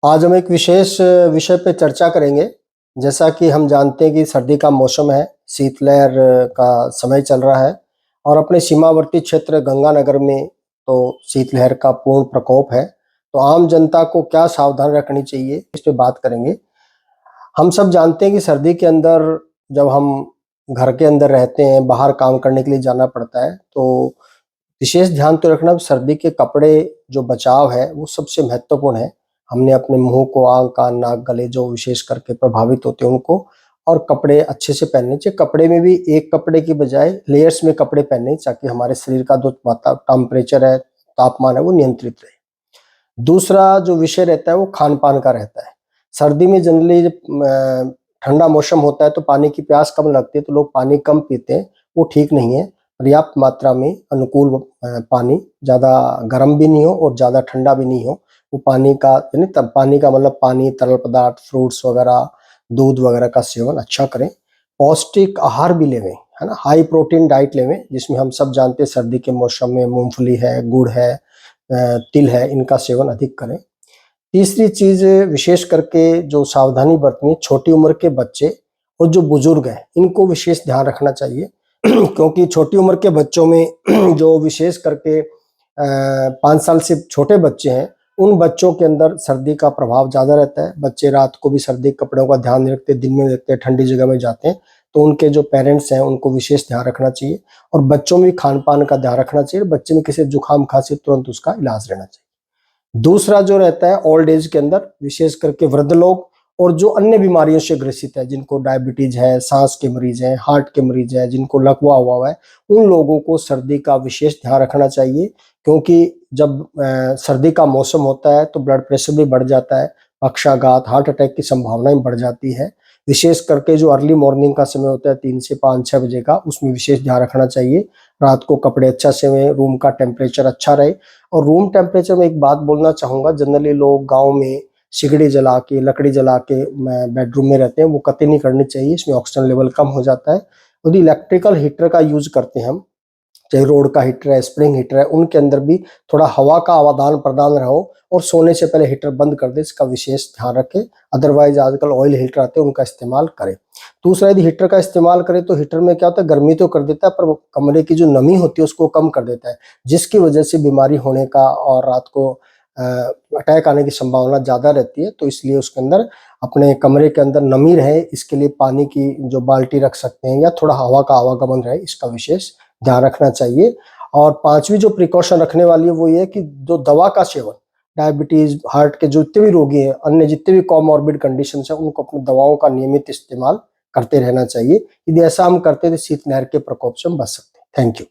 आज हम एक विशेष विषय पे चर्चा करेंगे। जैसा कि हम जानते हैं कि सर्दी का मौसम है, शीतलहर का समय चल रहा है और अपने सीमावर्ती क्षेत्र गंगानगर में तो शीतलहर का पूर्ण प्रकोप है। तो आम जनता को क्या सावधान रखनी चाहिए, इस पे बात करेंगे। हम सब जानते हैं कि सर्दी के अंदर जब हम घर के अंदर रहते हैं, बाहर काम करने के लिए जाना पड़ता है, तो विशेष ध्यान तो रखना सर्दी के कपड़े जो बचाव है वो सबसे महत्वपूर्ण है। हमने अपने मुंह को, आंख, कान, नाक, गले जो विशेष करके प्रभावित होते हैं उनको और कपड़े अच्छे से पहनने चाहिए। कपड़े में भी एक कपड़े की बजाय लेयर्स में कपड़े पहने ताकि हमारे शरीर का जो टेम्परेचर है, तापमान है वो नियंत्रित रहे। दूसरा जो विषय रहता है वो खान-पान का रहता है। सर्दी में जनरली ठंडा मौसम होता है तो पानी की प्यास कम लगती है तो लोग पानी कम पीते हैं, वो ठीक नहीं है। पर्याप्त मात्रा में अनुकूल पानी, ज़्यादा गर्म भी नहीं हो और ज़्यादा ठंडा भी नहीं हो। वो पानी का यानी तब पानी का मतलब पानी, तरल पदार्थ, फ्रूट्स वगैरह, दूध वगैरह का सेवन अच्छा करें। पौष्टिक आहार भी लेवें, है ना? हाई प्रोटीन डाइट लेवें जिसमें हम सब जानते हैं सर्दी के मौसम में मूँगफली है, गुड़ है, तिल है, इनका सेवन अधिक करें। तीसरी चीज़ विशेष करके जो सावधानी बरतनी है, छोटी उम्र के बच्चे और जो बुजुर्ग हैं, इनको विशेष ध्यान रखना चाहिए क्योंकि छोटी उम्र के बच्चों में जो विशेष करके 5 साल से छोटे बच्चे हैं, उन बच्चों के अंदर सर्दी का प्रभाव ज़्यादा रहता है। बच्चे रात को भी सर्दी के कपड़ों का ध्यान नहीं रखते, दिन में रखते हैं, ठंडी जगह में जाते हैं, तो उनके जो पेरेंट्स हैं, उनको विशेष ध्यान रखना चाहिए और बच्चों में खान-पान का ध्यान रखना चाहिए। बच्चे में किसी जुकाम, खाँसी तुरंत उसका इलाज लेना चाहिए। दूसरा जो रहता है ओल्ड एज के अंदर विशेष करके वृद्ध लोग और जो अन्य बीमारियों से ग्रसित है, जिनको डायबिटीज है, सांस के मरीज हैं, हार्ट के मरीज हैं, जिनको लकवा हुआ है, उन लोगों को सर्दी का विशेष ध्यान रखना चाहिए क्योंकि जब सर्दी का मौसम होता है तो ब्लड प्रेशर भी बढ़ जाता है, पक्षाघात, हार्ट अटैक की संभावनाएं बढ़ जाती है। विशेष करके जो अर्ली मॉर्निंग का समय होता है 3 से 5-6 बजे का, उसमें विशेष ध्यान रखना चाहिए। रात को कपड़े अच्छा सेवें, रूम का टेम्परेचर अच्छा रहे और रूम टेम्परेचर में एक बात बोलना चाहूँगा, जनरली लोग गाँव में सिगड़ी जला के, लकड़ी जला के बेडरूम में रहते हैं, वो कतई नहीं करनी चाहिए, इसमें ऑक्सीजन लेवल कम हो जाता है। यदि इलेक्ट्रिकल हीटर का यूज़ करते हैं हम, चाहे रोड का हीटर है, स्प्रिंग हीटर है, उनके अंदर भी थोड़ा हवा का आदान-प्रदान रहो और सोने से पहले हीटर बंद कर दें, इसका विशेष ध्यान रखें। अदरवाइज़ आजकल ऑयल हीटर आते हैं, उनका इस्तेमाल करें। दूसरा यदि हीटर का इस्तेमाल करें तो हीटर में क्या होता है, गर्मी तो कर देता है पर वो कमरे की जो नमी होती है उसको कम कर देता है, जिसकी वजह से बीमारी होने का और रात को अटैक आने की संभावना ज़्यादा रहती है। तो इसलिए उसके अंदर अपने कमरे के अंदर नमी रहे, इसके लिए पानी की जो बाल्टी रख सकते हैं या थोड़ा हवा का आवागमन रहे, इसका विशेष ध्यान रखना चाहिए। और 5वीं जो प्रिकॉशन रखने वाली है वो ये है कि जो दवा का सेवन, डायबिटीज़, हार्ट के जो जितने भी रोगी हैं, अन्य जितने भी कोमॉर्बिड कंडीशंस हैं, उनको अपनी दवाओं का नियमित इस्तेमाल करते रहना चाहिए। यदि ऐसा हम करते हैं तो शीतलहर के प्रकोप से हम बच सकते हैं। Thank you.